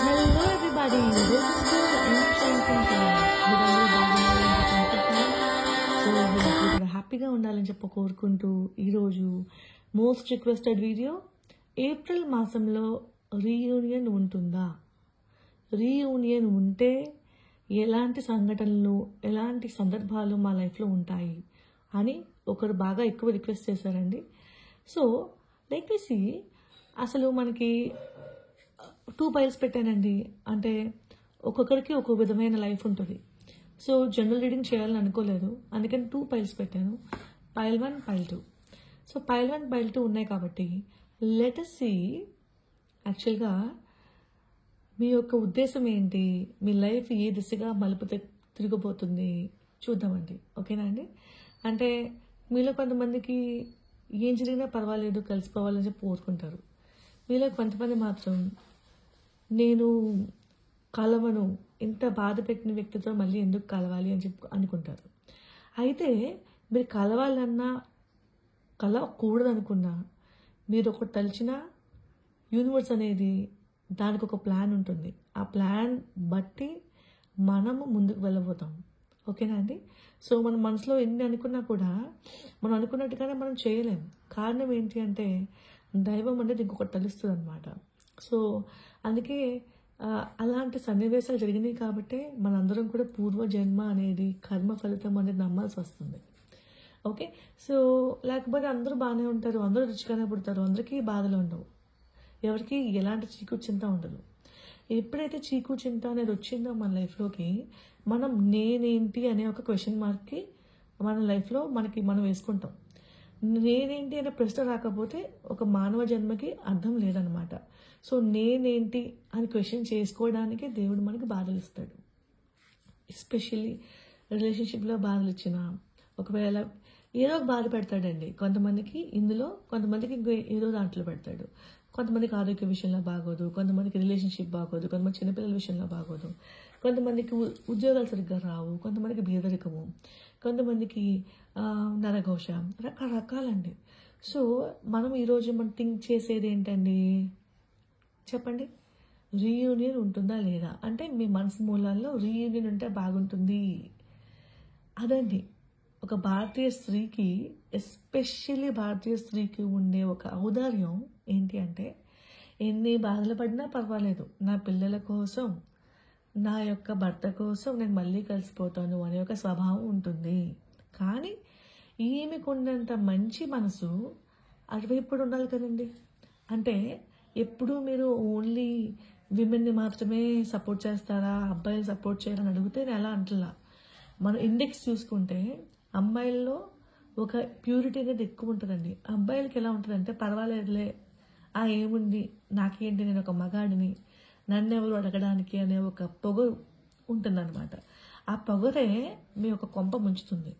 Hello everybody, welcome to ancient channel. మీరందరూ బాగున్నారని అనుకుంటున్నాను. సో మీరందరూ కూడా హ్యాపీగా ఉండాలని చెప్పి కోరుకుంటూ ఈరోజు మోస్ట్ రిక్వెస్టెడ్ వీడియో, ఏప్రిల్ మాసంలో రీయూనియన్ ఉంటుందా, రీయూనియన్ ఉంటే ఎలాంటి సంఘటనలు ఎలాంటి సందర్భాలు మా లైఫ్లో ఉంటాయి అని ఒకరు బాగా ఎక్కువ రిక్వెస్ట్ చేశారండి. సో లైక్ మీ సీ, అసలు మనకి 2 piles పెట్టానండి. అంటే ఒక్కొక్కరికి ఒక్కొక్క విధమైన లైఫ్ ఉంటుంది. సో జనరల్ రీడింగ్ చేయాలని అనుకోలేదు, అందుకని 2 piles పెట్టాను, pile 1 pile 2. So pile 1 pile 2 ఉన్నాయి కాబట్టి లెట్ us see యాక్చువల్గా మీ యొక్క ఉద్దేశం ఏంటి, మీ లైఫ్ ఏ దిశగా మలుపు తిరగబోతుంది చూద్దామండి. ఓకేనా అండి? అంటే మీలో కొంతమందికి ఏం జరిగినా పర్వాలేదు, కలిసిపోవాలని చెప్పి కోరుకుంటారు. మీలో కొంతమంది మాత్రం నేను కలవను, ఇంత బాధ పెట్టిన వ్యక్తితో మళ్ళీ ఎందుకు కలవాలి అని చెప్పి అనుకుంటారు. అయితే మీరు కలవాలన్నా కలవకూడదు అనుకున్నా, మీరు ఒకటి తలిచినా యూనివర్స్ అనేది దానికి ఒక ప్లాన్ ఉంటుంది. ఆ ప్లాన్ బట్టి మనము ముందుకు వెళ్ళబోతాం. ఓకేనా అండి? సో మన మనసులో ఎన్ని అనుకున్నా కూడా మనం అనుకున్నట్టుగానే మనం చేయలేం. కారణం ఏంటి అంటే దైవం అనేది ఇంకొకటి తెలుస్తుంది అనమాట. సో అందుకే అలాంటి సన్నివేశాలు జరిగినాయి కాబట్టి మనందరం కూడా పూర్వజన్మ అనేది, కర్మ ఫలితం అనేది నమ్మాల్సి వస్తుంది. ఓకే, సో లేకపోతే అందరూ బాగానే ఉంటారు, అందరూ రుచిగానే పుడతారు, అందరికీ బాధలు ఉండవు, ఎవరికి ఎలాంటి చీకు చింత ఉండదు. ఎప్పుడైతే చీకు చింత అనేది వచ్చిందో మన లైఫ్లోకి, మనం నేనేంటి అనే ఒక క్వశ్చన్ మార్క్కి మన లైఫ్లో మనం వేసుకుంటాం. నేనేంటి అనే ప్రశ్న రాకపోతే ఒక మానవ జన్మకి అర్థం లేదనమాట. సో నేనేంటి అని క్వశ్చన్ చేసుకోవడానికి దేవుడు మనకి బాధలు ఇస్తాడు. ఎస్పెషల్లీ రిలేషన్షిప్లో బాధలు ఇచ్చిన, ఒకవేళ ఏదో ఒక బాధ పెడతాడండి కొంతమందికి, ఇందులో కొంతమందికి ఇంకో ఏదో దాంట్లో పెడతాడు. కొంతమందికి ఆరోగ్య విషయంలో బాగోదు, కొంతమందికి రిలేషన్షిప్ బాగోదు, కొంతమంది చిన్నపిల్లల విషయంలో బాగోదు, కొంతమందికి ఉద్యోగాలు సరిగ్గా రావు, కొంతమందికి బీదరికము, కొంతమందికి నరఘోష, రకరకాలండి. సో మనం ఈరోజు మనం థింక్ చేసేది ఏంటండి చెప్పండి? రీయూనియన్ ఉంటుందా లేదా, అంటే మీ మనసు మూలాల్లో రీయూనియన్ ఉంటే బాగుంటుంది అదండి. ఒక భారతీయ స్త్రీకి, ఎస్పెషల్లీ భారతీయ స్త్రీకి ఉండే ఒక ఔదార్యం ఏంటి అంటే, ఎన్ని బాధలు పడినా పర్వాలేదు, నా పిల్లల కోసం, నా యొక్క భర్త కోసం నేను మళ్ళీ కలిసిపోతాను అనే ఒక స్వభావం ఉంటుంది. కానీ ఈమెకు ఉన్నంత మంచి మనసు అటువైపు ఉండాలి కదండి. అంటే ఎప్పుడూ మీరు ఓన్లీ విమెన్ని మాత్రమే సపోర్ట్ చేస్తారా, అబ్బాయిలు సపోర్ట్ చేయాలని అడిగితే నేను ఎలా అంటలా. మనం ఇండెక్స్ చూసుకుంటే అమ్మాయిల్లో ఒక ప్యూరిటీ అనేది ఎక్కువ ఉంటుందండి. అబ్బాయిలకి ఎలా ఉంటుందంటే పర్వాలేదులే, ఏముంది నాకేంటి, నేను ఒక మగాడిని, నన్నెవరు అడగడానికి అనే ఒక పొగరు ఉంటుందన్నమాట. ఆ పొగరే మీ యొక్క కొంప ముంచుతుంది.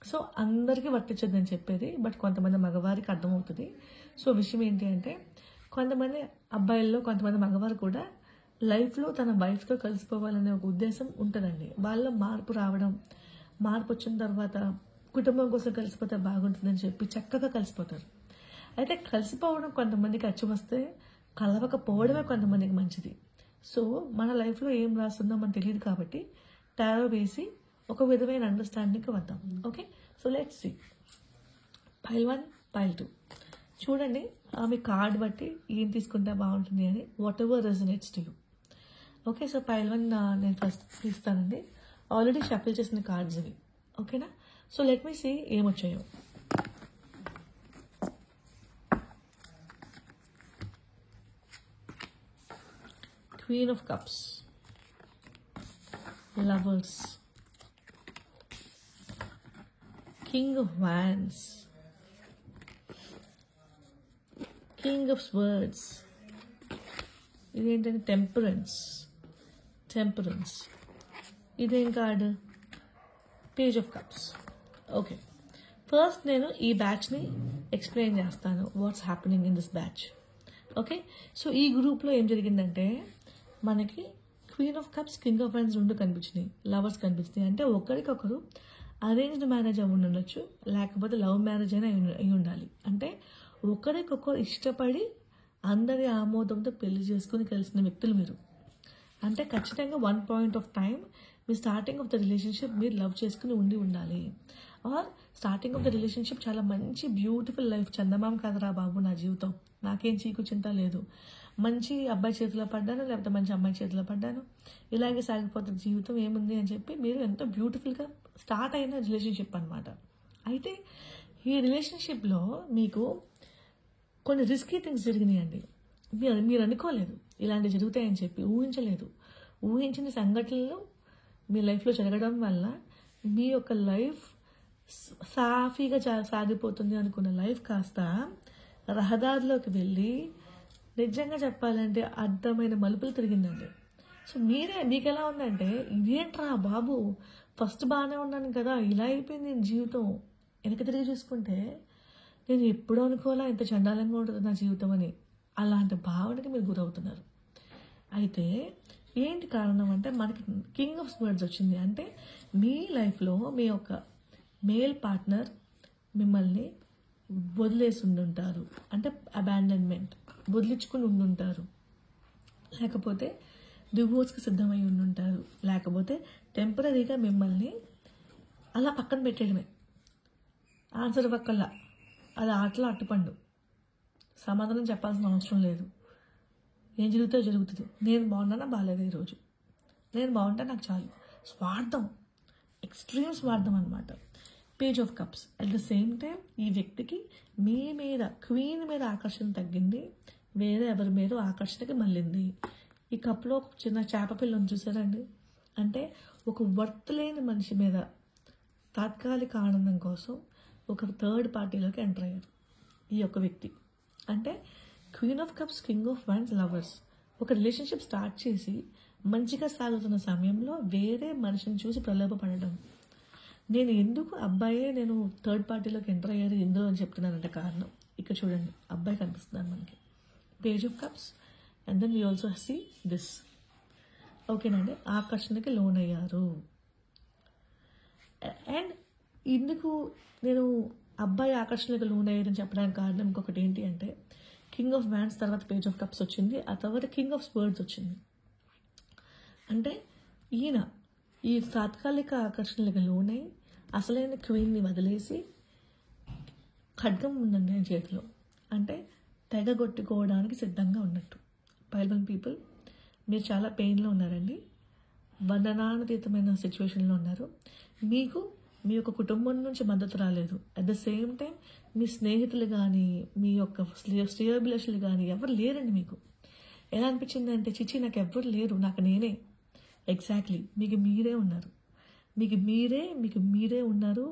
సో అందరికీ వర్తించదని చెప్పేది, బట్ కొంతమంది మగవారికి అర్థమవుతుంది. సో విషయం ఏంటి అంటే, కొంతమంది అబ్బాయిల్లో కొంతమంది మగవారు కూడా లైఫ్లో తన వైఫ్తో కలిసిపోవాలనే ఒక ఉద్దేశం ఉంటుందండి. వాళ్ళ మార్పు రావడం, మార్పు వచ్చిన తర్వాత కుటుంబం కోసం కలిసిపోతే బాగుంటుందని చెప్పి చక్కగా కలిసిపోతారు. అయితే కలిసిపోవడం కొంతమందికి అచ్చి వస్తే, కలవకపోవడమే కొంతమందికి మంచిది. సో మన లైఫ్లో ఏం రాస్తుందో మనకు తెలియదు కాబట్టి టారో వేసి ఒక విధమైన అండర్స్టాండింగ్కి వద్దాం. Okay, so let's see pile 1 pile 2. చూడండి మీ కార్డ్ బట్టి ఏం తీసుకుంటే బాగుంటుంది అని, whatever resonates to you. Okay, so pile 1 నేను ఫస్ట్ తీస్తానండి. ఆల్రెడీ షఫిల్ చేసిన కార్డ్స్ ఇవి. ఓకేనా? సో లెట్ మీ సీ ఏమొచ్చాయో. Queen of Cups, Lovers, King of Wands, King of Swords, ఇదేంటంటే టెంపరెన్స్. ఇదేం card? Page of cups. Okay, first నేను ఈ బ్యాచ్ని ఎక్స్ప్లెయిన్ చేస్తాను, what's happening in this batch. Okay, so ఈ గ్రూప్లో ఏం జరిగిందంటే మనకి queen of cups, king of hands రెండు కనిపించినాయి, లవర్స్ కనిపిస్తున్నాయి. అంటే ఒకరికొకరు అరేంజ్డ్ మ్యారేజ్ అయి ఉండొచ్చు, లేకపోతే లవ్ మ్యారేజ్ అయినా అయి ఉండాలి. అంటే ఒకరికొకరు ఇష్టపడి అందరి ఆమోదంతో పెళ్లి చేసుకుని కలిసిన వ్యక్తులు మీరు. అంటే ఖచ్చితంగా వన్ పాయింట్ ఆఫ్ టైం మీ స్టార్టింగ్ ఆఫ్ ద రిలేషన్షిప్ మీరు లవ్ చేసుకుని ఉండాలి. Or starting of the relationship చాలా మంచి బ్యూటిఫుల్ లైఫ్, చందమామ కాదురా బాబు నా జీవితం, నాకేం చీకు చింత లేదు, మంచి అబ్బాయి చేతిలో పడ్డాను లేకపోతే మంచి అమ్మాయి చేతిలో పడ్డాను, ఇలాగే సాగిపోతుంది జీవితం, ఏముంది అని చెప్పి మీరు ఎంతో బ్యూటిఫుల్గా స్టార్ట్ అయిన రిలేషన్షిప్ అనమాట. అయితే ఈ రిలేషన్షిప్లో మీకు కొన్ని రిస్కీ థింగ్స్ జరిగినాయండి. మీరు అనుకోలేదు ఇలాంటివి జరుగుతాయని చెప్పి, ఊహించలేదు. ఊహించిన సంఘటనలు మీ లైఫ్లో జరగడం వల్ల మీ యొక్క లైఫ్ సాఫీగా సాగిపోతుంది అనుకున్న లైఫ్ కాస్త రహదారిలోకి వెళ్ళి నిజంగా చెప్పాలంటే అర్థమైన మలుపులు తిరిగిందండి. సో మీకు ఎలా ఉందంటే, ఇదేంట్రా బాబు, ఫస్ట్ బాగానే ఉన్నాను కదా, ఇలా అయిపోయింది నేను జీవితం. వెనక తిరిగి చూసుకుంటే నేను ఎప్పుడూ అనుకోవాలా ఇంత చండాలంగా ఉంటుంది నా జీవితం అని, అలాంటి భావనకి మీరు గురవుతున్నారు. అయితే ఏంటి కారణం అంటే, మనకి కింగ్ ఆఫ్ స్వర్డ్స్ వచ్చింది. అంటే మీ లైఫ్లో మీ యొక్క మేల్ పార్ట్నర్ మిమ్మల్ని వదిలేసి ఉండుంటారు, అంటే అబాండన్మెంట్, వదిలించుకుని ఉండుంటారు, లేకపోతే డివోర్స్కి సిద్ధమై ఉండుంటారు, లేకపోతే టెంపరీగా మిమ్మల్ని అలా పక్కన పెట్టేయడమే, ఆన్సర్ పక్కల్లా, అది ఆటలో అట్టుపండు, సమాధానం చెప్పాల్సిన అవసరం లేదు, ఏం జరుగుతుందో జరుగుతుంది, నేను బాగున్నానా బాగాలేదు, ఈరోజు నేను బాగుంటే నాకు చాలు. స్వార్థం, ఎక్స్ట్రీమ్ స్వార్థం అనమాట. Page of cups. At the same time ఈ వ్యక్తికి మీ మీద, క్వీన్ మీద ఆకర్షణ తగ్గింది, వేరే ఎవరి మీద ఆకర్షణకి మళ్ళింది. ఈ కప్లో ఒక చిన్న చేప పిల్లని చూసారండి. అంటే ఒక వర్త్ లేని మనిషి మీద తాత్కాలిక ఆనందం కోసం ఒక థర్డ్ పార్టీలోకి ఎంటర్ అయ్యారు ఈ యొక్క వ్యక్తి. అంటే queen of cups, king of wines, lovers. ఒక రిలేషన్షిప్ స్టార్ట్ చేసి మంచిగా సాగుతున్న సమయంలో వేరే మనిషిని చూసి ప్రలోభపడడం. నేను ఎందుకు నేను థర్డ్ పార్టీలోకి ఎంటర్ అయ్యారు ఎందుకు అని చెప్తున్నానంటే కారణం ఇక్కడ చూడండి, అబ్బాయి కనిపిస్తున్నాను మనకి, page of cups, and then we also see this. ఓకేనండి, ఆకర్షణకి లోన్ అయ్యారు. అండ్ ఎందుకు నేను అబ్బాయి ఆకర్షణకి లోన్ అయ్యారని చెప్పడానికి కారణం ఇంకొకటి ఏంటి అంటే, కింగ్ ఆఫ్ వ్యాండ్స్ తర్వాత పేజ్ ఆఫ్ కప్స్ వచ్చింది, ఆ తర్వాత కింగ్ ఆఫ్ స్వర్డ్స్ వచ్చింది. అంటే ఈయన ఈ తాత్కాలిక ఆకర్షణలకు లోనై అసలైన క్వీన్ని వదిలేసి, ఖడ్గం ఉందండి ఆయన చేతిలో, అంటే తెగగొట్టుకోవడానికి సిద్ధంగా ఉన్నట్టు. పైల్వన్ పీపుల్, మీరు చాలా పెయిన్లో ఉన్నారండి, వర్ణనాతీతమైన సిచ్యువేషన్లో ఉన్నారు. మీకు మీ యొక్క కుటుంబం నుంచి మద్దతు రాలేదు. అట్ ద సేమ్ టైం మీ స్నేహితులు కానీ, మీ యొక్క శ్రేయోభిలాషులు కానీ ఎవరు లేరండి. మీకు ఎలా అనిపించింది అంటే, చిచి నాకు ఎవరు లేరు, నాకు నేనే. ఎగ్జాక్ట్లీ, మీకు మీరే ఉన్నారు, మీకు మీరే ఉన్నారు.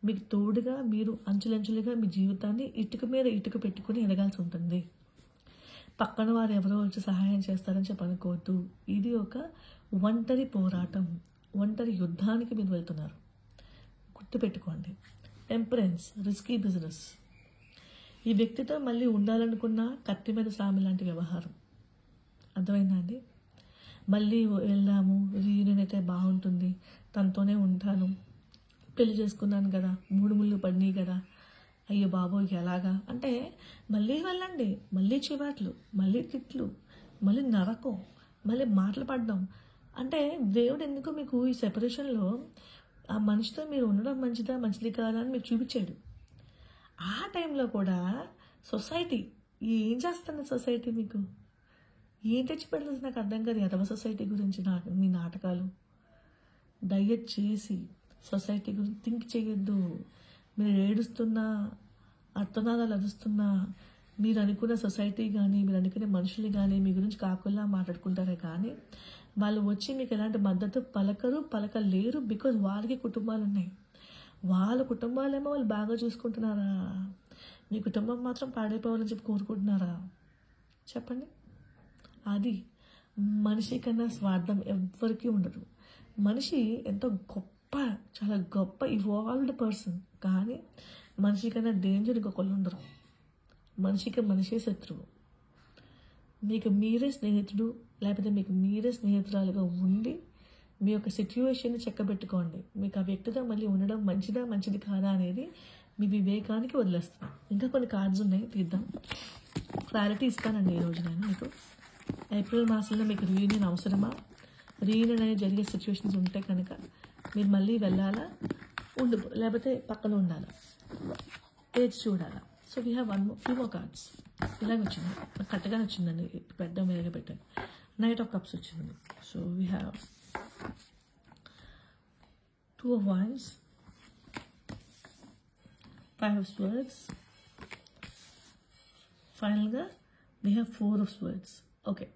మీకు తోడుగా మీరు అంచులంచులుగా మీ జీవితాన్ని ఇటుక మీద ఇటుక పెట్టుకుని ఎదగాల్సి ఉంటుంది. పక్కన వారు ఎవరో వచ్చి సహాయం చేస్తారని చెప్పి అనుకోవద్దు. ఇది ఒక ఒంటరి పోరాటం, ఒంటరి యుద్ధానికి మీరు వెళ్తున్నారు, గుర్తుపెట్టుకోండి. Temperance, risky business. ఈ వ్యక్తితో మళ్ళీ ఉండాలనుకున్న కత్తి మీద సామి లాంటి వ్యవహారం. అర్థమైందా అండి? మళ్ళీ వెళ్దాము, రీయూనియన్ అయితే బాగుంటుంది, తనతోనే ఉంటాను, పెళ్లి చేసుకున్నాను కదా, 3 ముళ్ళు పడినాయి కదా, అయ్యో బాబోయ్ ఎలాగా అంటే మళ్ళీ వెళ్ళండి, మళ్ళీ చివాట్లు, మళ్ళీ తిట్లు, మళ్ళీ నరకం, మళ్ళీ మాటలు పడడం. అంటే దేవుడు ఎందుకు మీకు ఈ సెపరేషన్లో ఆ మనిషితో మీరు ఉండడం మంచిది కాదా అని మీకు చూపించాడు. ఆ టైంలో కూడా సొసైటీ ఏం చేస్తుంది? సొసైటీ మీకు ఏం తెచ్చి పెడుతుంది నాకు అర్థం కాదు. ఎదవ సొసైటీ గురించి మీ నాటకాలు. దయచేసి సొసైటీ గురించి థింక్ చేయొద్దు. మీరు ఏడుస్తున్నా, అర్థనాదాలు అరుస్తున్నా, మీరు అనుకున్న సొసైటీ కానీ, మీరు అనుకునే మనుషులు కానీ మీ గురించి కాకుండా మాట్లాడుకుంటారే కానీ వాళ్ళు వచ్చి మీకు ఎలాంటి మద్దతు పలకలేరు. బికాజ్ వాళ్ళకి కుటుంబాలు ఉన్నాయి. వాళ్ళ కుటుంబాలేమో వాళ్ళు బాగా చూసుకుంటున్నారా? మీ కుటుంబం మాత్రం పాడైపోవాలని చెప్పి కోరుకుంటున్నారా? చెప్పండి. అది మనిషి కన్నా స్వార్థం ఎవ్వరికీ ఉండదు. మనిషి ఎంతో గొప్ప, చాలా గొప్ప ఇవాల్వ్డ్ పర్సన్, కానీ మనిషి కన్నా డేంజర్ ఇంకొకళ్ళు ఉండరు. మనిషికి మనిషే శత్రువు. మీకు మీరే స్నేహితుడు, లేకపోతే మీకు మీరే స్నేహితురాలుగా ఉండి మీ యొక్క సిచ్యువేషన్ని చెక్కబెట్టుకోండి. మీకు ఆ వ్యక్తితో మళ్ళీ ఉండడం మంచిది కాదా అనేది మీ వివేకానికి వదిలేస్తాం. ఇంకా కొన్ని కార్డ్స్ ఉన్నాయి, తీద్దాం. క్లారిటీ ఇస్తానండి ఈరోజు నేను మీకు. ఏప్రిల్ మాసంలో మీకు రీయూనియన్ అవసరమా? రీయూనియన్ అనేది జరిగే సిచ్యువేషన్స్ ఉంటే కనుక మీరు మళ్ళీ వెళ్ళాలా, లేకపోతే పక్కన ఉండాలా, ఏజ్ చూడాలా? So we have few more cards. ఇలాగ వచ్చింది, నాకు కరెక్ట్గానే వచ్చిందండి, పెద్ద మీదగా పెట్టాను. నైట్ ఆఫ్ కప్స్ వచ్చింది. So we have 2 of Wands, 5 of Swords, ఫైనల్గా we have 4 of Swords. Okay,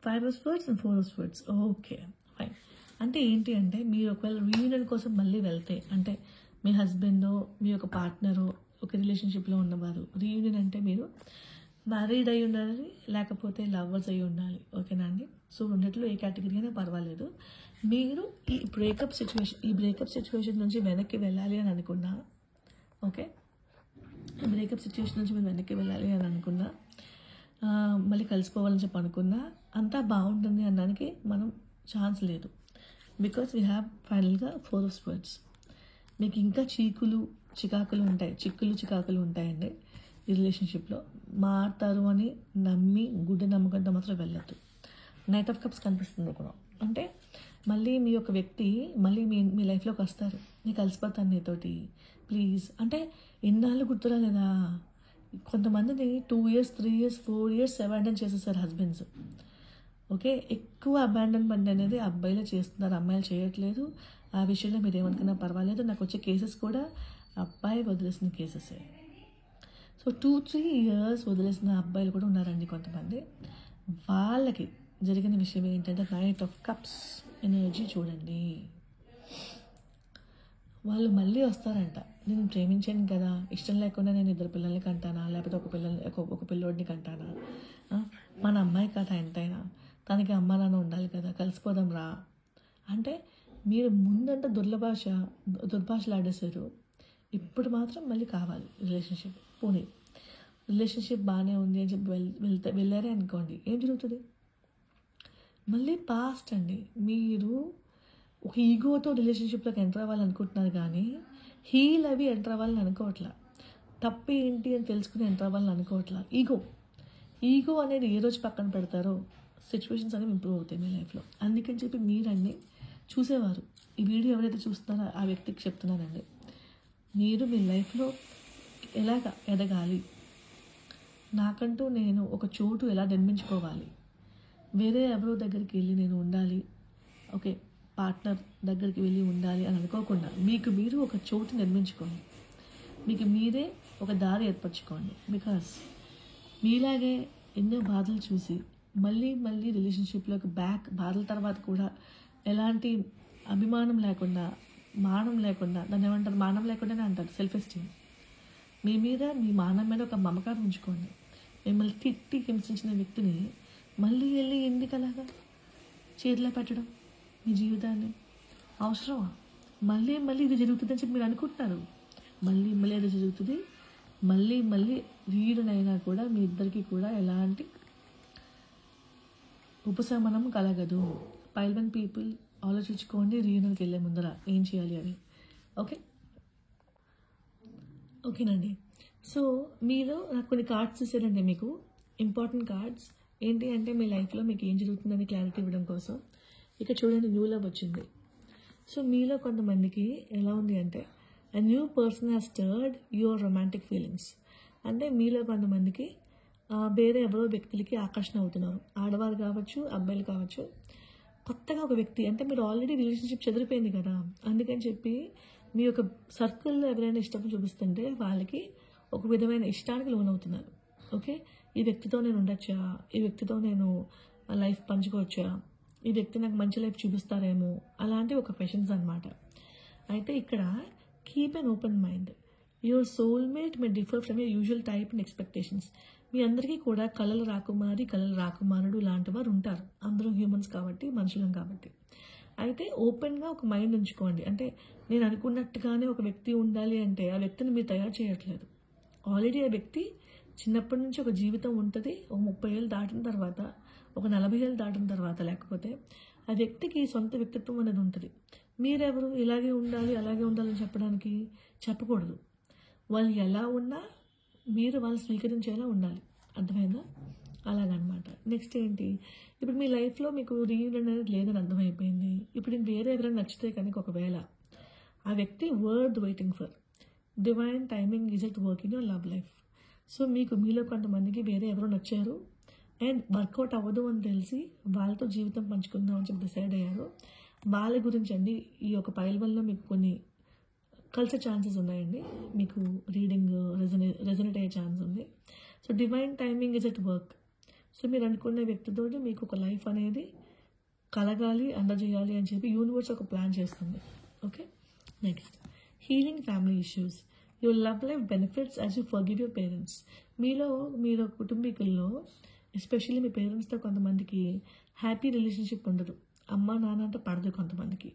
5 of Swords and 4 of Swords. Okay fine. అంటే ఏంటి అంటే మీరు ఒకవేళ రీయూనియన్ కోసం మళ్ళీ వెళ్తే, అంటే మీ హస్బెండో మీ యొక్క పార్ట్నరో ఒక రిలేషన్షిప్లో ఉన్నవారు, రీయూనియన్ అంటే మీరు మ్యారీడ్ అయి ఉండాలి, లేకపోతే లవర్స్ అయి ఉండాలి. ఓకేనా అండి? సో రెండిట్లో ఏ కేటగిరీ అయినా పర్వాలేదు. మీరు ఈ బ్రేకప్ సిచ్యువేషన్ నుంచి వెనక్కి వెళ్ళాలి అని అనుకున్నా, ఓకే, ఈ బ్రేకప్ సిచ్యువేషన్ నుంచి మీరు వెనక్కి వెళ్ళాలి అని అనుకున్నా, మళ్ళీ కలిసిపోవాలని చెప్పి అనుకున్నా, అంతా బాగుంటుంది అనడానికి మనం ఛాన్స్ లేదు. బికాస్ వీ హ్యావ్ ఫైనల్గా 4 of Swords. మీకు ఇంకా చిక్కులు చికాకులు ఉంటాయండి ఈ రిలేషన్షిప్లో. మారుతారు అని నమ్మి గుడ్డ నమ్మకంతో మాత్రం వెళ్ళొద్దు. నైట్ ఆఫ్ కప్స్ కనిపిస్తుంది కూడా. అంటే మళ్ళీ మీ యొక్క వ్యక్తి మళ్ళీ మీ లైఫ్లోకి వస్తారు, నేను కలిసిపోతాను నీతోటి ప్లీజ్ అంటే. ఎన్నాళ్ళు గుర్తురా లేదా? కొంతమందిని 2 years 3 years 4 years అబాండన్ చేసేసారు హస్బెండ్స్. ఓకే, ఎక్కువ అబాండన్మెంట్ అనేది అబ్బాయిలే చేస్తున్నారు, అమ్మాయిలు చేయట్లేదు. ఆ విషయంలో మీరు ఏమనుకున్నా పర్వాలేదు. నాకు వచ్చే కేసెస్ కూడా అబ్బాయి వదిలేసిన కేసెసే. సో 2-3 years వదిలేసిన అబ్బాయిలు కూడా ఉన్నారండి కొంతమంది. వాళ్ళకి జరిగిన విషయం ఏంటంటే నైట్ ఆఫ్ కప్స్ ఎనర్జీ చూడండి. వాళ్ళు మళ్ళీ వస్తారంట. నేను ప్రేమించాను కదా, ఇష్టం లేకుండా నేను 2 పిల్లల్ని కంటానా, లేకపోతే ఒక పిల్లోడిని కంటానా, మన అమ్మాయి కథ ఎంతైనా తనకి అమ్మ నాన్న ఉండాలి కదా, కలిసిపోదాం రా అంటే మీరు ముందంటే దుర్భాషలు ఆడేశారు. ఇప్పుడు మాత్రం మళ్ళీ కావాలి రిలేషన్షిప్. పోనీ రిలేషన్షిప్ బాగానే ఉంది అని చెప్పి వెళ్ళారే అనుకోండి, ఏం జరుగుతుంది? మళ్ళీ పాస్ట్ అండి. మీరు ఒక ఈగోతో రిలేషన్షిప్లోకి ఎంటర్ అవ్వాలనుకుంటున్నారు కానీ హీల్ అవి ఎంటర్ అవ్వాలని అనుకోవట్లా. తప్పు ఏంటి అని తెలుసుకుని ఎంటర్ అవ్వాలని అనుకోవట్లా. ఈగో అనేది ఏ రోజు పక్కన పెడతారో సిచ్యువేషన్స్ అనేవి ఇంప్రూవ్ అవుతాయి మీ లైఫ్లో. అందుకని చెప్పి మీరన్నీ చూసేవారు, ఈ వీడియో ఎవరైతే చూస్తున్నారో ఆ వ్యక్తికి చెప్తున్నానండి, మీరు మీ లైఫ్లో ఎలాగ ఎదగాలి, నాకంటూ నేను ఒక చోటు ఎలా నిర్మించుకోవాలి, వేరే ఎవరో దగ్గరికి వెళ్ళి నేను ఉండాలి, ఓకే పార్ట్నర్ దగ్గరికి వెళ్ళి ఉండాలి అని అనుకోకుండా మీకు మీరు ఒక చోటు నిర్మించుకోండి, మీకు మీరే ఒక దారి ఏర్పరచుకోండి. బికాస్ మీలాగే ఎన్నో బాధలు చూసి మళ్ళీ రిలేషన్షిప్లోకి బాధల తర్వాత కూడా ఎలాంటి అభిమానం లేకుండా, మానం లేకుండా, దాన్ని ఏమంటారు, మానం లేకుండానే అంటారు, సెల్ఫ్ ఎస్టీమ్. మీ మీద మీ మానం మీద ఒక మమకారం ఉంచుకోండి. మిమ్మల్ని తిట్టి హింసించిన వ్యక్తిని మళ్ళీ వెళ్ళి ఎందుకు అలాగా చేతిలో పెట్టడం మీ జీవితాన్ని? అవసరమా? మళ్ళీ ఇది జరుగుతుందని చెప్పి మీరు అనుకుంటున్నారు. మళ్ళీ అది జరుగుతుంది. మళ్ళీ వీడునైనా కూడా మీ ఇద్దరికి కూడా ఎలాంటి ఉపశమనం కలగదు. పైల్వన్ పీపుల్ ఆలోచించుకోండి రీయూనియన్కి వెళ్ళే ముందర ఏం చేయాలి అని. ఓకేనండి. సో మీలో నాకు కొన్ని కార్డ్స్ ఇచ్చారండి, మీకు ఇంపార్టెంట్ కార్డ్స్. ఏంటి అంటే మీ లైఫ్లో మీకు ఏం జరుగుతుందని క్లారిటీ ఇవ్వడం కోసం. ఇక చూడండి, న్యూ లవ్ వచ్చింది. సో మీలో కొంతమందికి ఎలా ఉంది అంటే a new person has stirred your romantic feelings. అంటే మీలో కొంతమందికి వేరే ఎవరో వ్యక్తులకి ఆకర్షణ అవుతున్నారు. ఆడవారు కావచ్చు, అబ్బాయిలు కావచ్చు. కొత్తగా ఒక వ్యక్తి, అంటే మీరు ఆల్రెడీ రిలేషన్షిప్ చెదిరిపోయింది కదా, అందుకని చెప్పి మీ యొక్క సర్కిల్లో ఎవరైనా ఇష్టం చూపిస్తుంటే వాళ్ళకి ఒక విధమైన ఇష్టానికి లోనవుతున్నారు. ఓకే, ఈ వ్యక్తితో నేను ఉండొచ్చా, ఈ వ్యక్తితో నేను లైఫ్ పంచుకోవచ్చా, ఈ వ్యక్తి నాకు మంచి లైఫ్ చూపిస్తారేమో, అలాంటి ఒక క్వశ్చన్స్ అనమాట. అయితే ఇక్కడ keep an open mind. Your soulmate may differ from your usual type and expectations. మీ అందరికీ కూడా కలల రాకుమారుడు లాంటి వారు ఉంటారు. అందరూ హ్యూమన్స్ కాబట్టి, మనుషులం కాబట్టి. అయితే ఓపెన్గా ఒక మైండ్ ఉంచుకోండి. అంటే నేను అనుకున్నట్టుగానే ఒక వ్యక్తి ఉండాలి అంటే ఆ వ్యక్తిని మీరు తయారు చేయట్లేదు. ఆల్రెడీ ఆ వ్యక్తి చిన్నప్పటి నుంచి ఒక జీవితం ఉంటుంది. ఒక 30 ఏళ్ళు దాటిన తర్వాత, ఒక 40 ఏళ్ళు దాటిన తర్వాత, లేకపోతే ఆ వ్యక్తికి సొంత వ్యక్తిత్వం అనేది ఉంటుంది. మీరెవరు ఇలాగే ఉండాలి అలాగే ఉండాలని చెప్పకూడదు. వాళ్ళు ఎలా ఉన్నా మీరు వాళ్ళు స్వీకరించేలా ఉండాలి. అర్థమైందా? అలాగనమాట. నెక్స్ట్ ఏంటి, ఇప్పుడు మీ లైఫ్లో మీకు రీయూనియన్ అనేది లేదని అర్థమైపోయింది. ఇప్పుడు నేను వేరే ఎవరైనా నచ్చితే కనుక ఒకవేళ ఆ వ్యక్తి worth waiting for, divine timing is at work in your love life. So మీకు మీలో కొంతమందికి వేరే ఎవరో నచ్చారు అండ్ వర్కౌట్ అవ్వదు అని తెలిసి వాళ్ళతో జీవితం పంచుకుందాం అని చెప్పి డిసైడ్ అయ్యారు. వాళ్ళ గురించి అండి ఈ యొక్క పైల్ వల్ల మీకు కొన్ని కలిసే ఛాన్సెస్ ఉన్నాయండి. మీకు రీడింగ్ రెజనేట్ అయ్యే ఛాన్స్ ఉంది. So divine timing is at work. So మీరు అనుకునే వ్యక్తితో మీకు ఒక లైఫ్ అనేది కలగాలి, అందజేయాలి అని చెప్పి యూనివర్స్ ఒక ప్లాన్ చేస్తుంది. Okay, next healing family issues. Your love life benefits as you forgive your parents. మీరు కుటుంబీకుల్లో ఎస్పెషల్లీ మీ పేరెంట్స్తో కొంతమందికి హ్యాపీ రిలేషన్షిప్ ఉండదు. అమ్మ నాన్న అంటే పడదు కొంతమందికి.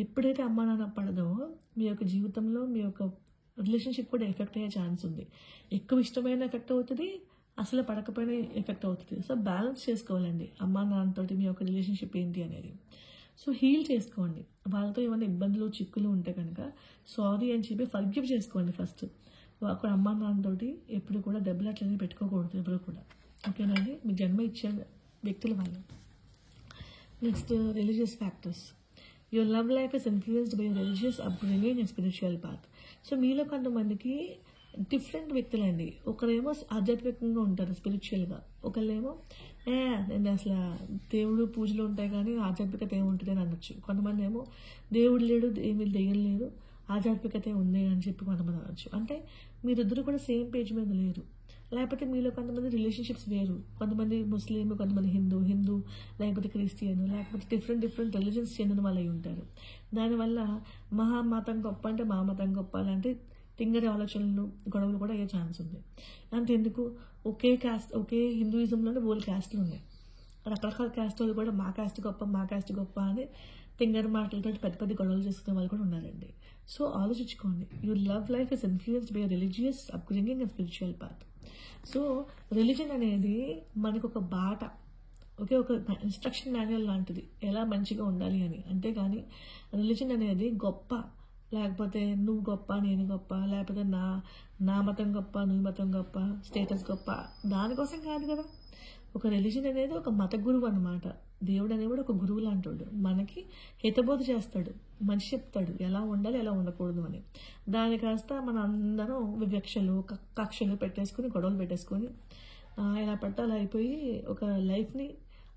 ఎప్పుడైతే అమ్మ నాన్న పడదో మీ యొక్క జీవితంలో మీ యొక్క రిలేషన్షిప్ కూడా ఎఫెక్ట్ అయ్యే ఛాన్స్ ఉంది. ఎక్కువ ఇష్టమైన ఎఫెక్ట్ అవుతుంది, అసలు పడకపోయినా ఎఫెక్ట్ అవుతుంది. సో బ్యాలెన్స్ చేసుకోవాలండి అమ్మ నాన్నతోటి మీ యొక్క రిలేషన్షిప్ ఏంటి అనేది. సో హీల్ చేసుకోండి. వాళ్ళతో ఏమైనా ఇబ్బందులు చిక్కులు ఉంటే కనుక సారీ అని చెప్పి ఫర్గివ్ చేసుకోండి ఫస్ట్. అక్కడ అమ్మ నాన్నతోటి ఎప్పుడు కూడా దెబ్బలాట్లనే పెట్టుకోకూడదు ఎవరు కూడా. ఓకేనండి, మీకు జన్మ ఇచ్చే వ్యక్తుల వాళ్ళు. Next religious factors. Your love life is influenced by your religious upbringing and spiritual path. So మీలో కొంతమందికి డిఫరెంట్ వ్యక్తులండి. ఒకరేమో ఆధ్యాత్మికంగా ఉంటారు స్పిరిచువల్గా, ఒకళ్ళేమో నేను అసలు దేవుడు పూజలు ఉంటాయి కానీ ఆధ్యాత్మికత ఏముంటుంది అని అనొచ్చు. కొంతమంది ఏమో దేవుడు లేడు, ఏమీ దెయ్యం లేదు, ఆధ్యాత్మికత ఉంది అని చెప్పి కొంతమంది అనొచ్చు. అంటే మీరిద్దరు కూడా సేమ్ పేజ్ మీద లేరు. లేకపోతే మీలో కొంతమంది రిలేషన్షిప్స్ వేరు. కొంతమంది ముస్లిం, కొంతమంది హిందూ లేకపోతే క్రిస్టియన్, లేకపోతే డిఫరెంట్ రిలీజన్స్ చెందిన వాళ్ళు అయి ఉంటారు. దానివల్ల మతం గొప్ప అంటే మా మతం గొప్ప అలాంటి తింగరి ఆలోచనలు, గొడవలు కూడా అయ్యే ఛాన్స్ ఉంది. అంతెందుకు, ఒకే హిందూయిజంలోనే 4 క్యాస్ట్లు ఉన్నాయి. రకరకాల క్యాస్ట్ వాళ్ళు కూడా మా క్యాస్ట్ గొప్ప అని తింగరి మాటలతో పెద్ద గొడవలు చేసుకునే వాళ్ళు కూడా ఉన్నారండి. సో ఆలోచించుకోండి. Your love life is influenced by religious upbringing and spiritual path. So religion అనేది మనకు ఒక బాట, ఒక ఇన్స్ట్రక్షన్ మాన్యువల్ లాంటిది, ఎలా మంచిగా ఉండాలి అని. అంతేగాని రిలీజన్ అనేది గొప్ప, లేకపోతే నువ్వు గొప్ప నేను గొప్ప, లేకపోతే నా మతం గొప్ప నువ్వు మతం గొప్ప, స్టేటస్ గొప్ప, దానికోసం కాదు కదా. ఒక రిలీజన్ అనేది ఒక మత గురువు అన్నమాట. దేవుడు అనేవాడు ఒక గురువు లాంటి, మనకి హితబోధ చేస్తాడు, మంచి చెప్తాడు ఎలా ఉండాలి ఎలా ఉండకూడదు అని. దాని కాస్త మన అందరం వివక్షలు కక్షలు పెట్టేసుకుని గొడవలు పెట్టేసుకొని ఎలా పడితే అలా అయిపోయి ఒక లైఫ్ని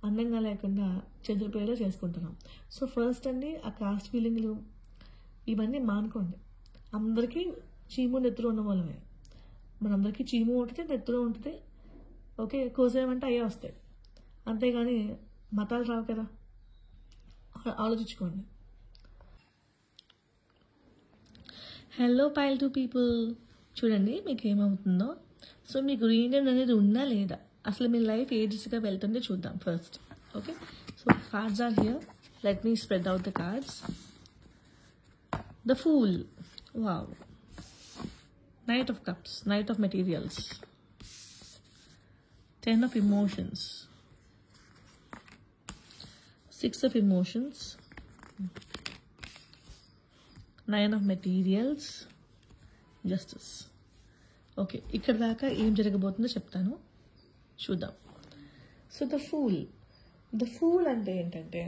అందంగా లేకుండా చెదిరిపోయేలా చేసుకుంటున్నాం. సో ఫస్ట్ అండి ఆ కాస్ట్ ఫీలింగ్లు ఇవన్నీ మానుకోండి. అందరికీ చీము నెత్తురు ఉన్న వాళ్ళమే, మనందరికీ చీము ఉంటుంది నెత్తురు ఉంటుంది. ఓకే, కోసేమంటే అయ్యే వస్తాయి, అంతేగాని మతాలు రావు కదా. ఆలోచించుకోండి. హలో పైల్ 2 పీపుల్, చూడండి మీకు ఏమవుతుందో. సో మీకు రీయూనియన్ అనేది ఉందా లేదా, అసలు మీ లైఫ్ ఏ దిశగా వెళ్తుందో చూద్దాం first. Okay, so cards are here. Let me spread out the cards. The Fool. Wow. Knight of Cups. Knight of Materials. 10 of Emotions. 6 of Emotions. 9 of Materials. Justice. Okay, ఇక్కడ దాకా ఏం జరగబోతుందో చెప్తాను, చూద్దాం. సో ద ఫూల్ అంటే ఏంటంటే,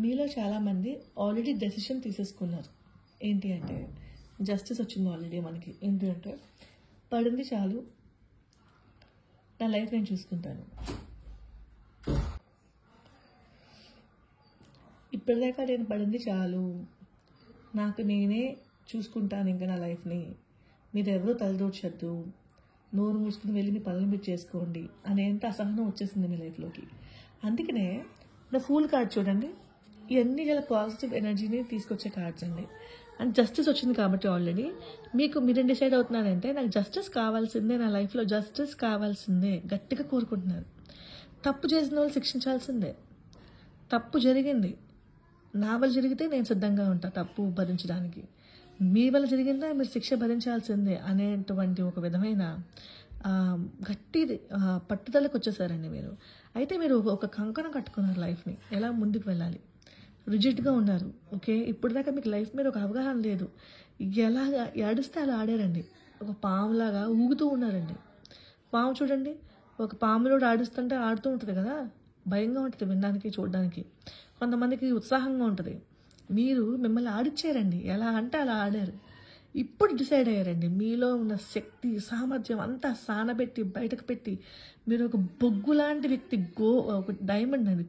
మీలో చాలామంది ఆల్రెడీ డెసిషన్ తీసేసుకున్నారు. ఏంటి అంటే జస్టిస్ వచ్చింది ఆల్రెడీ మనకి. ఏంటి అంటే పడింది చాలు, నా లైఫ్ నేను చూసుకుంటాను. ఇప్పటిదాకా నేను పడింది చాలు, నాకు నేనే చూసుకుంటాను ఇంకా నా లైఫ్ని, మీరు ఎవరో తలదూర్చొద్దు, నోరు మూసుకుని వెళ్ళి మీ పనులు మీరు చేసుకోండి అనేంత అసహనం వచ్చేసింది మీ లైఫ్లోకి. అందుకనే నా ఫూల్ కార్డ్ చూడండి, ఇవన్నీ గల పాజిటివ్ ఎనర్జీని తీసుకొచ్చే కార్డ్స్ అండి. అండ్ జస్టిస్ వచ్చింది కాబట్టి ఆల్రెడీ మీరేం డిసైడ్ అవుతున్నారంటే నాకు జస్టిస్ కావాల్సిందే, నా లైఫ్లో జస్టిస్ కావాల్సిందే గట్టిగా కోరుకుంటున్నారు. తప్పు చేసిన వాళ్ళు శిక్షించాల్సిందే. తప్పు జరిగింది, నా వల్ల జరిగితే నేను సిద్ధంగా ఉంటా తప్పు భరించడానికి, మీ వల్ల జరిగిందా మీరు శిక్ష భరించాల్సిందే అనేటువంటి ఒక విధమైన గట్టి పట్టుదలకు వచ్చేసారండి మీరు. అయితే మీరు ఒక కంకణం కట్టుకున్నారు లైఫ్ని, ఎలా ముందుకు వెళ్ళాలి, రిజిడ్గా ఉన్నారు. ఓకే, ఇప్పటిదాకా మీకు లైఫ్ మీద ఒక అవగాహన లేదు, ఎలాగా ఏడిస్తే అలా ఆడారండి, ఒక పాములాగా ఊగుతూ ఉన్నారండి. పాము చూడండి ఒక పాములోడు ఆడుస్తుంటే ఆడుతూ ఉంటుంది కదా, భయంగా ఉంటుంది వినడానికి, చూడడానికి. కొంతమందికి ఉత్సాహంగా ఉంటుంది. మీరు మిమ్మల్ని ఆడిచ్చారండి, ఎలా అంటే అలా ఆడారు. ఇప్పుడు డిసైడ్ అయ్యారండి, మీలో ఉన్న శక్తి సామర్థ్యం అంతా సానబెట్టి బయటకు పెట్టి మీరు ఒక బొగ్గు లాంటి వ్యక్తి. ఒక డైమండ్ అండి,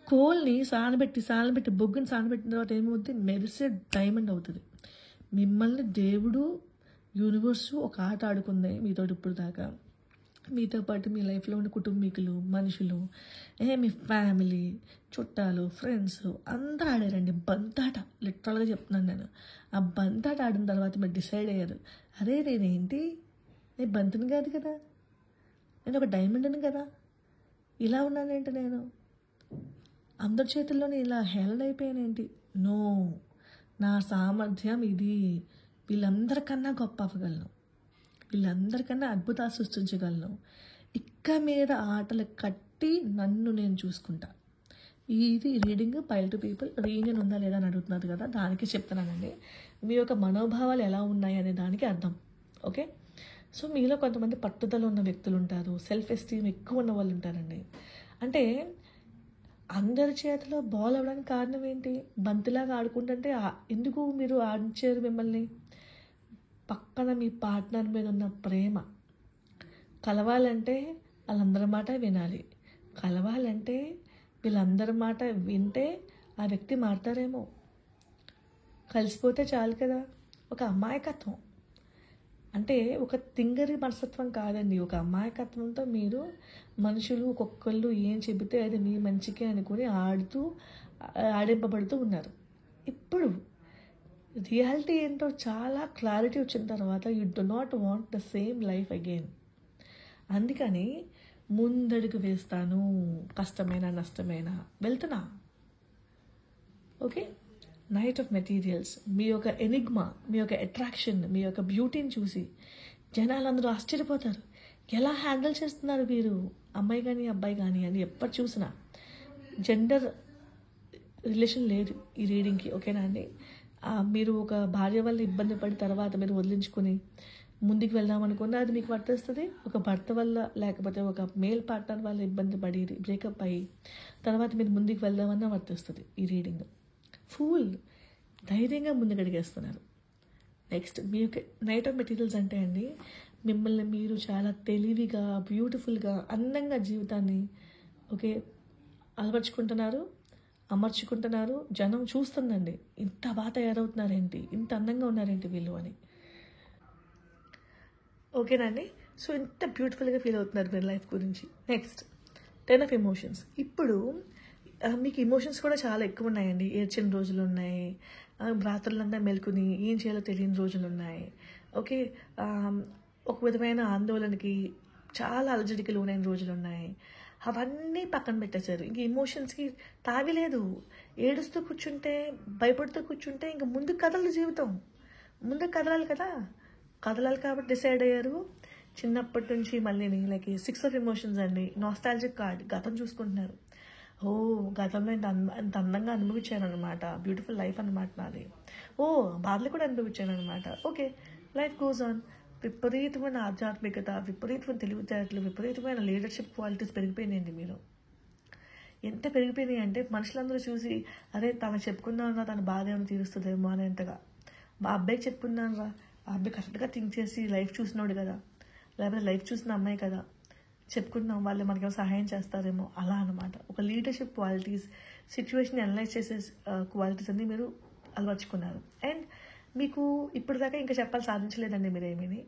కోల్ని సానబెట్టి బొగ్గుని సానబెట్టిన తర్వాత ఏమవుతుంది, మెరిసే డైమండ్ అవుతుంది. మిమ్మల్ని దేవుడు, యూనివర్సు ఒక ఆట ఆడుకుంది మీతో ఇప్పుడు దాకా. మీతో పాటు మీ లైఫ్లో ఉన్న కుటుంబీకులు, మనుషులు, మీ ఫ్యామిలీ, చుట్టాలు, ఫ్రెండ్స్ అందరూ ఆడారండి బంతాట. లిటరల్గా చెప్తున్నాను నేను. ఆ బంతాట ఆడిన తర్వాత మీరు డిసైడ్ అయ్యారు, అరే నేను బంతిని కాదు కదా, నేను ఒక డైమండ్ని కదా, ఇలా ఉన్నానేంటి నేను, అందరి చేతుల్లోనే ఇలా హేళన అయిపోయానేంటి. నో, నా సామర్థ్యం ఇది, వీళ్ళందరికన్నా గొప్ప అవ్వగలను, వీళ్ళందరికన్నా అద్భుతాలు సృష్టించగలను. ఇక్క మీద ఆటలు కట్టి నన్ను నేను చూసుకుంటా. ఇది reading pile to people. Reunion ఉందా లేదా అని అడుగుతున్నారు కదా, దానికి చెప్తున్నానండి. మీ యొక్క మనోభావాలు ఎలా ఉన్నాయి అనే దానికి అర్థం. ఓకే, సో మీలో కొంతమంది పట్టుదల ఉన్న వ్యక్తులు ఉంటారు, సెల్ఫ్ ఎస్టీమ్ ఎక్కువ ఉన్న వాళ్ళు ఉంటారండి. అంటే అందరి చేతిలో బాల్ అవ్వడానికి కారణం ఏంటి, బంతిలాగా ఆడుకుంటుంటే ఎందుకు మీరు ఆడించారు మిమ్మల్ని, పక్కన మీ పార్ట్నర్ మీద ఉన్న ప్రేమ. కలవాలంటే వాళ్ళందరి మాట వినాలి, కలవాలంటే వీళ్ళందరి మాట వింటే ఆ వ్యక్తి మారుతారేమో. కలిసిపోతే చాలు కదా. ఒక అమాయకత్వం అంటే ఒక తింగరి మనస్తత్వం కాదండి, ఒక అమాయకత్వంతో మీరు మనుషులు ఒక్కొక్కళ్ళు ఏం చెబితే అది మీ మంచికే అనుకుని ఆడింపబడుతూ ఉన్నారు. ఇప్పుడు రియాలిటీ ఏంటో చాలా క్లారిటీ వచ్చిన తర్వాత you do not want the same life again. అందుకని ముందడుగు వేస్తాను, కష్టమైన నష్టమైన వెళ్తున్నా. Okay, night of materials. మీ యొక్క ఎనిగ్మా, మీ యొక్క అట్రాక్షన్, మీ యొక్క బ్యూటీని చూసి జనాలందరూ ఆశ్చర్యపోతారు. ఎలా హ్యాండిల్ చేస్తున్నారు వీరు, అమ్మాయి కానీ అబ్బాయి కానీ అని. ఎప్పటి చూసినా జెండర్ రిలేషన్ లేదు ఈ రీడింగ్కి. ఓకేనా అండి. మీరు ఒక భార్య వల్ల ఇబ్బంది పడి తర్వాత మీరు వదిలించుకొని ముందుకు వెళ్దాం అనుకున్నా అది మీకు వర్తిస్తుంది. ఒక భర్త వల్ల లేకపోతే ఒక మేల్ పార్ట్నర్ వల్ల ఇబ్బంది పడి బ్రేకప్ అయ్యి తర్వాత మీరు ముందుకు వెళ్దామన్నా వర్తిస్తుంది ఈ రీడింగ్. ఫూల్, ధైర్యంగా ముందుకు అడిగేస్తున్నారు. నెక్స్ట్ మీ యొక్క నైట్ ఆఫ్ మెటీరియల్స్ అంటే అండి, మిమ్మల్ని మీరు చాలా తెలివిగా, బ్యూటిఫుల్గా, అందంగా జీవితాన్ని అలవర్చుకుంటున్నారు, అమర్చుకుంటున్నారు. జనం చూస్తుందండి, ఇంత బాగా తయారవుతున్నారేంటి, ఇంత అందంగా ఉన్నారేంటి వీళ్ళు అని. ఓకేనండి. సో ఇంత బ్యూటిఫుల్గా ఫీల్ అవుతున్నారు మీరు లైఫ్ గురించి. Next 10 of emotions. ఇప్పుడు మీకు ఎమోషన్స్ కూడా చాలా ఎక్కువ ఉన్నాయండి. ఏడ్చిన రోజులు ఉన్నాయి, రాత్రులంతా మెలుకుని ఏం చేయాలో తెలియని రోజులు ఉన్నాయి. ఓకే, ఒక విధమైన ఆందోళనకి చాలా అలజడికి లోనైన రోజులు ఉన్నాయి. అవన్నీ పక్కన పెట్టేశారు. ఇంక ఎమోషన్స్కి తావి లేదు. ఏడుస్తూ కూర్చుంటే, భయపడుతూ కూర్చుంటే ఇంక ముందుకు కదలదు జీవితం. ముందుకు కదలాలి కదా, కదలాలి కాబట్టి డిసైడ్ అయ్యారు. చిన్నప్పటి నుంచి మళ్ళీ లైక్ 6 ఆఫ్ ఎమోషన్స్ అండి. నాస్టాలజిక్ కార్డ్, గతం చూసుకుంటున్నారు. గతంలో ఇంత అందంగా అనుభవించాను అనమాట, బ్యూటిఫుల్ లైఫ్ అనమాట నాది. బాధలు కూడా అనుభవించాను అనమాట. Okay, life goes on. విపరీతమైన ఆధ్యాత్మికత, విపరీతమైన తెలివితేటలు, విపరీతమైన లీడర్షిప్ క్వాలిటీస్ పెరిగిపోయినాయండి మీరు. ఎంత పెరిగిపోయినాయి అంటే మనుషులందరూ చూసి అరే తనకు చెప్పుకున్నాను తన బాధ ఏమైనా తీరుస్తుందేమో అనేంతగా. మా అబ్బాయికి చెప్పుకున్నాను రా, ఆ అబ్బాయి కరెక్ట్గా థింక్ చేసి లైఫ్ చూసినాడు కదా, లేకపోతే లైఫ్ చూసిన అమ్మాయి కదా, చెప్పుకుంటున్నాం వాళ్ళు మనకేమో సహాయం చేస్తారేమో, అలా అనమాట. ఒక లీడర్షిప్ క్వాలిటీస్, సిచ్యువేషన్ అనలైజ్ చేసే క్వాలిటీస్ అన్నీ మీరు అలవర్చుకున్నారు. అండ్ మీకు ఇప్పటిదాకా ఇంకా చెప్పాలి సాధించలేదండి మీరేమీ.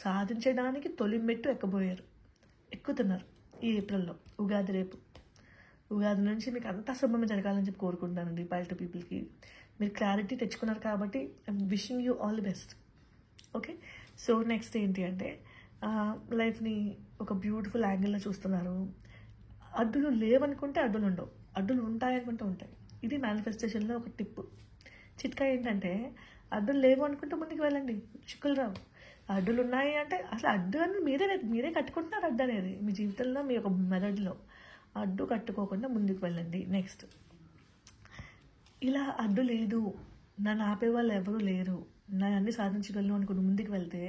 సాధించడానికి తొలి మెట్టు ఎక్కుతున్నారు ఈ ఏప్రిల్లో. ఉగాది రేపు, ఉగాది నుంచి మీకు అంతా శుభమే జరగాలని చెప్పి కోరుకుంటున్నానండి. పైల్ టు పీపుల్కి మీరు క్లారిటీ తెచ్చుకున్నారు కాబట్టి I'm wishing you all the best. Okay, so next ఏంటి అంటే లైఫ్ని ఒక బ్యూటిఫుల్ యాంగిల్లో చూస్తున్నారు. అడ్డులు లేవనుకుంటే అడ్డులు ఉండవు, అడ్డులు ఉంటాయనుకుంటే ఉంటాయి. ఇది మేనిఫెస్టేషన్లో ఒక టిప్, చిట్కా. ఏంటంటే అడ్డులు లేవు అనుకుంటే ముందుకు వెళ్ళండి, చిక్కులు రావు. అడ్డులు ఉన్నాయి అంటే అసలు అడ్డు అని మీరే కట్టుకుంటున్నారు. అడ్డు అనేది మీ జీవితంలో మీ యొక్క మెదడులో అడ్డు కట్టుకోకుండా ముందుకు వెళ్ళండి. నెక్స్ట్, ఇలా అడ్డు లేదు, నన్ను ఆపే వాళ్ళు ఎవరూ లేరు, నన్ను అన్ని సాధించగలను అనుకుంటూ ముందుకు వెళ్తే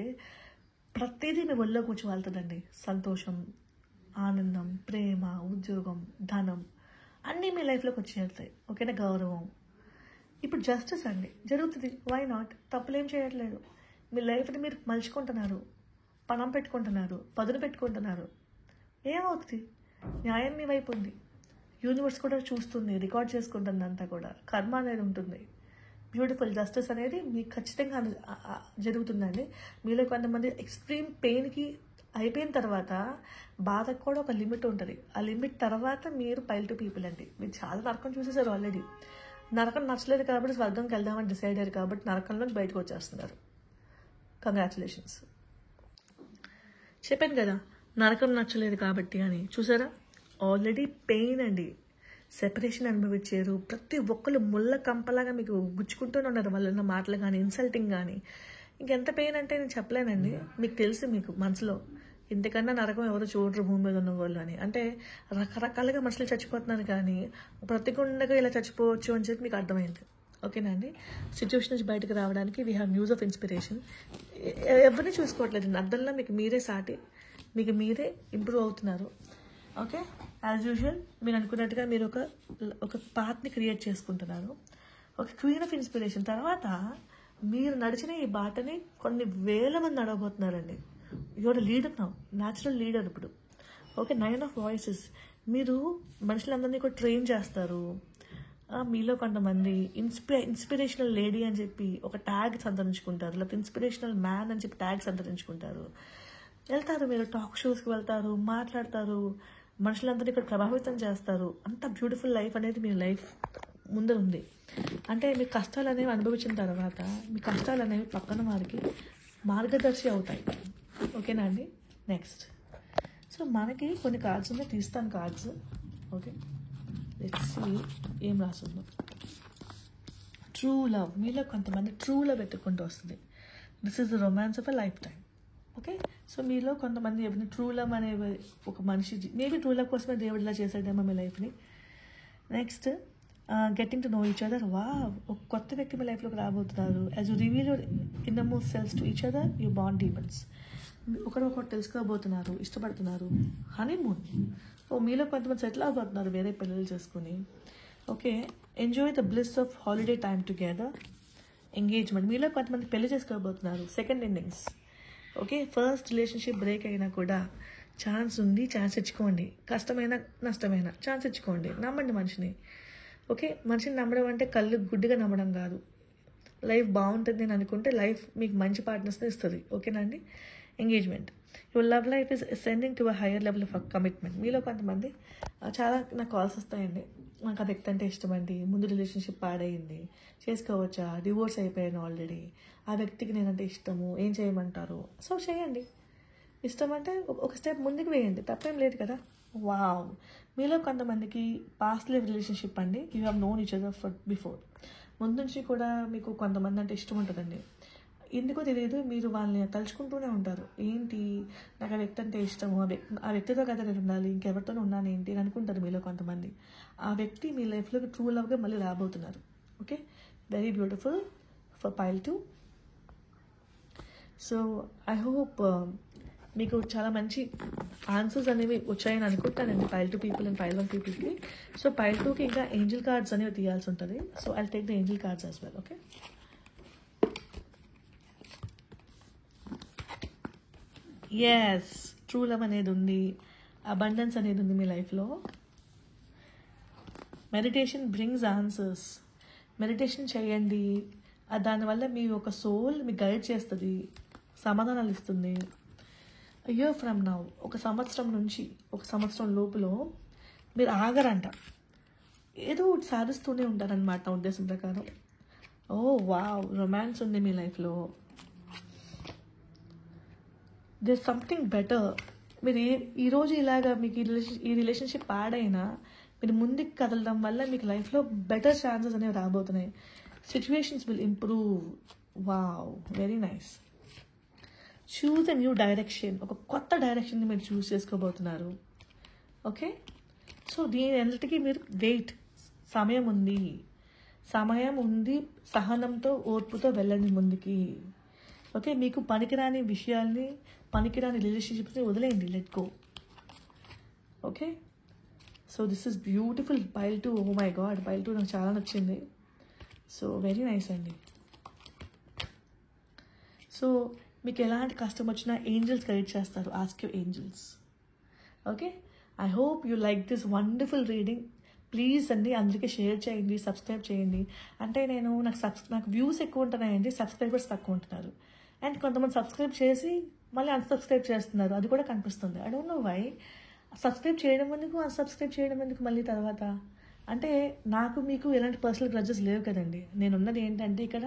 ప్రతిదీ మీ ఒళ్ళో కూర్చోవాలుతుందండి. సంతోషం, ఆనందం, ప్రేమ, ఉద్యోగం, ధనం అన్నీ మీ లైఫ్లోకి వచ్చేస్తాయి. ఓకేనా? గౌరవం. ఇప్పుడు జస్టిస్ అండి జరుగుతుంది. Why not? తప్పులేం చేయట్లేదు. మీ లైఫ్ని మీరు మలుచుకుంటున్నారు, పణం పెట్టుకుంటున్నారు, పదును పెట్టుకుంటున్నారు. ఏమవుతుంది? న్యాయం మీ వైపు ఉంది. యూనివర్స్ కూడా చూస్తుంది, రికార్డ్ చేసుకుంటుంది. అంతా కూడా కర్మ అనేది ఉంటుంది. బ్యూటిఫుల్ జస్టిస్ అనేది మీకు ఖచ్చితంగా జరుగుతుందండి. మీలో కొంతమంది ఎక్స్ట్రీమ్ పెయిన్కి అయిపోయిన తర్వాత బాధకు కూడా ఒక లిమిట్ ఉంటుంది. ఆ లిమిట్ తర్వాత మీరు పైల్ టు పీపుల్ అండి. మీరు చాలా నరకం చూసేసారు ఆల్రెడీ. నరకం నచ్చలేదు కాబట్టి స్వర్గంకి వెళ్దామని డిసైడ్ అయ్యారు కాబట్టి నరకంలోంచి బయటకు వచ్చేస్తున్నారు. కంగ్రాచులేషన్స్. చెప్పాను కదా నరకం నచ్చలేదు కాబట్టి అని. చూసారా? ఆల్రెడీ పెయిన్ అండి, సెపరేషన్ అనుభవించారు. ప్రతి ఒక్కరు ముళ్ళ కంపలాగా మీకు గుచ్చుకుంటూనే ఉన్నారు వాళ్ళన్న మాటలు కానీ, ఇన్సల్టింగ్ కానీ. ఇంకెంత పెయిన్ అంటే నేను చెప్పలేనండి. మీకు తెలుసు, మీకు మనసులో ఇంతకన్నా నరకం ఎవరు చూడరు భూమి మీద ఉన్న వాళ్ళు అని. అంటే రకరకాలుగా మనుషులు చచ్చిపోతున్నారు కానీ ప్రతిగుండగా ఇలా చచ్చిపోవచ్చు అని చెప్పి మీకు అర్థమైంది. ఓకేనా అండి? సిచ్యువేషన్ నుంచి బయటకు రావడానికి we have news of inspiration. ఎవరిని చూసుకోవట్లేదు. అర్థంలో మీకు మీరే సాటి, మీకు మీరే ఇంప్రూవ్ అవుతున్నారు. ఓకే? యాజ్ యూజువల్ మీరు అనుకున్నట్టుగా మీరు ఒక పాత్ని క్రియేట్ చేసుకుంటున్నారు. ఒక క్వీన్ ఆఫ్ ఇన్స్పిరేషన్. తర్వాత మీరు నడిచిన ఈ బాటని కొన్ని వేల మంది నడవబోతున్నారండి. Your leader now, natural leader ఇప్పుడు. ఓకే? 9 of voices. మీరు మనుషులందరినీ కూడా ట్రైన్ చేస్తారు. మీలో కొంతమంది ఇన్స్పిరేషనల్ లేడీ అని చెప్పి ఒక ట్యాగ్ సంతరించుకుంటారు, లేకపోతే ఇన్స్పిరేషనల్ మ్యాన్ అని చెప్పి ట్యాగ్ సంతరించుకుంటారు. వెళ్తారు, మీరు టాక్ షోస్కి వెళ్తారు, మాట్లాడతారు, మనుషులందరినీ ఇక్కడ ప్రభావితం చేస్తారు. అంత బ్యూటిఫుల్ లైఫ్ అనేది మీ లైఫ్ ముందర ఉంది. అంటే మీ కష్టాలు అనేవి అనుభవించిన తర్వాత మీ కష్టాలు అనేవి పక్కన వారికి మార్గదర్శి అవుతాయి. ఓకేనా అండి? నెక్స్ట్. సో మనకి కొన్ని కార్డ్స్ ఉన్నాయి, తీస్తాను కార్డ్స్. ఓకే, లెట్స్ సీ ఏం రాస్తుందో. True love. మీలో కొంతమంది ట్రూ లవ్ వెతుక్కుంటూ వస్తుంది. This is the romance of a life time. Okay? So మీలో కొంతమంది ఎవరిని ట్రూ లవ్ అనే ఒక మనిషి, మేబీ ట్రూ లవ్ కోసమే దేవుడు ఇలా చేశాడేమో మీ లైఫ్ని. Next, getting to know each other. ఒక కొత్త వ్యక్తి మీ లైఫ్లోకి రాబోతున్నారు. As you reveal your innermost selves to each other, you bond demons. ఒకరొకరు తెలుసుకోబోతున్నారు, ఇష్టపడుతున్నారు. హనీమూన్. మీలో కొంతమంది సెటిల్ అవబోతున్నారు వేరే పిల్లలు చేసుకుని. Okay, enjoy the bliss of holiday time together. Engagement. మీలో కొంతమంది పెళ్లి చేసుకోబోతున్నారు. Second innings. Okay, first relationship break అయినా కూడా ఛాన్స్ ఉంది, ఛాన్స్ ఇచ్చుకోండి. కష్టమైనా నష్టమైనా ఛాన్స్ ఇచ్చుకోండి. నమ్మండి మనిషిని. ఓకే, మనిషిని నమ్మడం అంటే కళ్ళు గుడ్డిగా నమ్మడం కాదు. లైఫ్ బాగుంటుంది అని అనుకుంటే లైఫ్ మీకు మంచి పార్ట్నర్స్ని ఇస్తుంది. ఓకేనా అండి? Engagement. Your love life is ascending to a higher level of commitment. మీలో కొంతమంది చాలా నాకు కాల్స్ వస్తాయండి. నాకు ఆ వ్యక్తి అంటే ఇష్టమండి, ముందు రిలేషన్షిప్ పాడైంది, చేసుకోవచ్చా, డివోర్స్ అయిపోయాను ఆల్రెడీ, ఆ వ్యక్తికి నేనంటే ఇష్టము, ఏం చేయమంటారు? సో చేయండి. ఇష్టం అంటే ఒక స్టెప్ ముందుకు వేయండి, తప్పేం లేదు కదా. వావ్. మీలో కొంతమందికి పాస్ట్ లైఫ్ రిలేషన్షిప్ అండి. You have known each other for before. ముందు నుంచి కూడా మీకు కొంతమంది అంటే ఇష్టం ఉంటుందండి. ఎందుకో తెలియదు, మీరు వాళ్ళని తలుచుకుంటూనే ఉంటారు. ఏంటి నాకు ఆ వ్యక్తి అంటే ఇష్టము, ఆ వ్యక్తితో కదా నేను ఉండాలి, ఇంకెవరితోనే ఉన్నాను ఏంటి అని అనుకుంటారు మీలో కొంతమంది. ఆ వ్యక్తి మీ లైఫ్లోకి ట్రూ లవ్గా మళ్ళీ రాబోతున్నారు. Okay, very beautiful for pile 2. So I hope మీకు చాలా మంచి ఆన్సర్స్ అనేవి వచ్చాయని అనుకుంటానండి పైల్ 2 పీపుల్ అండ్ పైల్ 1 పీపుల్కి. సో పైల్ 2కి ఇంకా ఏంజల్ కార్డ్స్ అనేవి తీయాల్సి ఉంటుంది. So I'll take the angel cards as well. Okay, yes, true love అనేది ఉంది, అబండెన్స్ అనేది ఉంది మీ లైఫ్లో. Meditation brings answers. మెడిటేషన్ చేయండి, దానివల్ల మీ ఒక సోల్ మీకు గైడ్ చేస్తుంది, సమాధానాలు ఇస్తుంది. ఇయర్ ఫ్రమ్ నౌ, ఒక సంవత్సరం లోపులో మీరు ఆగరంట, ఏదో ఒకటి సాధిస్తూనే ఉంటారనమాట నా ఉద్దేశం ప్రకారం. ఓ వావ్, రొమాన్స్ ఉంది మీ లైఫ్లో. There something better. మీరు ఈరోజు ఇలాగా మీకు ఈ రిలేషన్షిప్ పాడైనా మీరు ముందుకు కదలడం వల్ల మీకు లైఫ్లో బెటర్ ఛాన్సెస్ అనేవి రాబోతున్నాయి. Situations will improve. Wow, very nice. Choose a new direction. ఒక కొత్త డైరెక్షన్ని మీరు చూస్ చేసుకోబోతున్నారు. ఓకే, సో దీని అన్నిటికీ మీరు వెయిట్. సమయం ఉంది, సహనంతో ఓర్పుతో వెళ్ళండి ముందుకి. ఓకే, మీకు పనికిరాని విషయాల్ని, పనికిరాని రిలేషన్షిప్స్ని వదిలేయండి, let go. Okay, so this is beautiful pile 2. Oh my god, pile 2 నాకు చాలా నచ్చింది. సో వెరీ నైస్ అండి. సో మీకు ఎలాంటి కష్టం వచ్చినా ఏంజల్స్ గైడ్ చేస్తారు. Ask you angels. Okay, I hope you like this wonderful reading. Please అండి అందరికీ షేర్ చేయండి, సబ్స్క్రైబ్ చేయండి. అంటే నాకు వ్యూస్ ఎక్కువ ఉంటున్నాయండి, సబ్స్క్రైబర్స్ తక్కువ ఉంటున్నారు. అండ్ కొంతమంది సబ్స్క్రైబ్ చేసి మళ్ళీ అన్సబ్స్క్రైబ్ చేస్తున్నారు, అది కూడా కనిపిస్తుంది. I don't know why. Subscribe చేయడం ఎందుకు, అన్సబ్స్క్రైబ్ చేయడం ఎందుకు మళ్ళీ తర్వాత? అంటే నాకు మీకు ఎలాంటి పర్సనల్ గ్రడ్జెస్ లేవు కదండి. నేనున్నది ఏంటంటే ఇక్కడ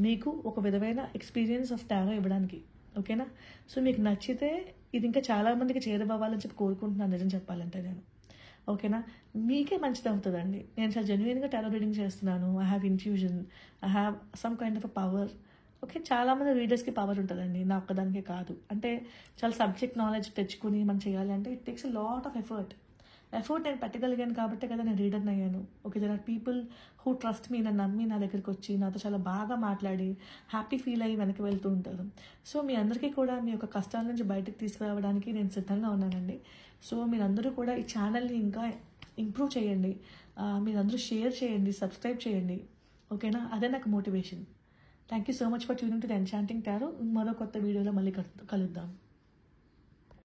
మీకు ఒక విధమైన ఎక్స్పీరియన్స్ ఆఫ్ టారో ఇవ్వడానికి. ఓకేనా? సో మీకు నచ్చితే ఇది ఇంకా చాలామందికి చేరబవ్వాలని చెప్పి కోరుకుంటున్నాను, నిజం చెప్పాలంటే నేను. ఓకేనా? మీకే మంచిది అవుతుందండి. నేను చాలా జెన్యున్గా టారో రీడింగ్ చేస్తున్నాను. I have infusion, I have some kind of a power. Okay, చాలామంది రీడర్స్కి పవర్ ఉంటుందండి, నా ఒక్కదానికే కాదు. అంటే చాలా సబ్జెక్ట్ నాలెడ్జ్ తెచ్చుకుని మనం చేయాలి అంటే it takes a lot of effort నేను పెట్టగలిగాను కాబట్టి కదా నేను రీడర్ని అయ్యాను. Okay, there are people who trust me, నన్ను నమ్మి నా దగ్గరికి వచ్చి నాతో చాలా బాగా మాట్లాడి హ్యాపీ ఫీల్ అయ్యి వెనక్కి వెళ్తూ ఉంటారు. సో మీ అందరికీ కూడా మీ యొక్క కష్టాల నుంచి బయటకు తీసుకురావడానికి నేను సిద్ధంగా ఉన్నానండి. సో మీరందరూ కూడా ఈ ఛానల్ని ఇంకా ఇంప్రూవ్ చేయండి, మీరందరూ షేర్ చేయండి, సబ్స్క్రైబ్ చేయండి. ఓకేనా? అదే నాకు motivation. Thank you so much for tuning to the enchanting tarot. మరో కొత్త వీడియోలో మళ్ళీ కలుద్దాం.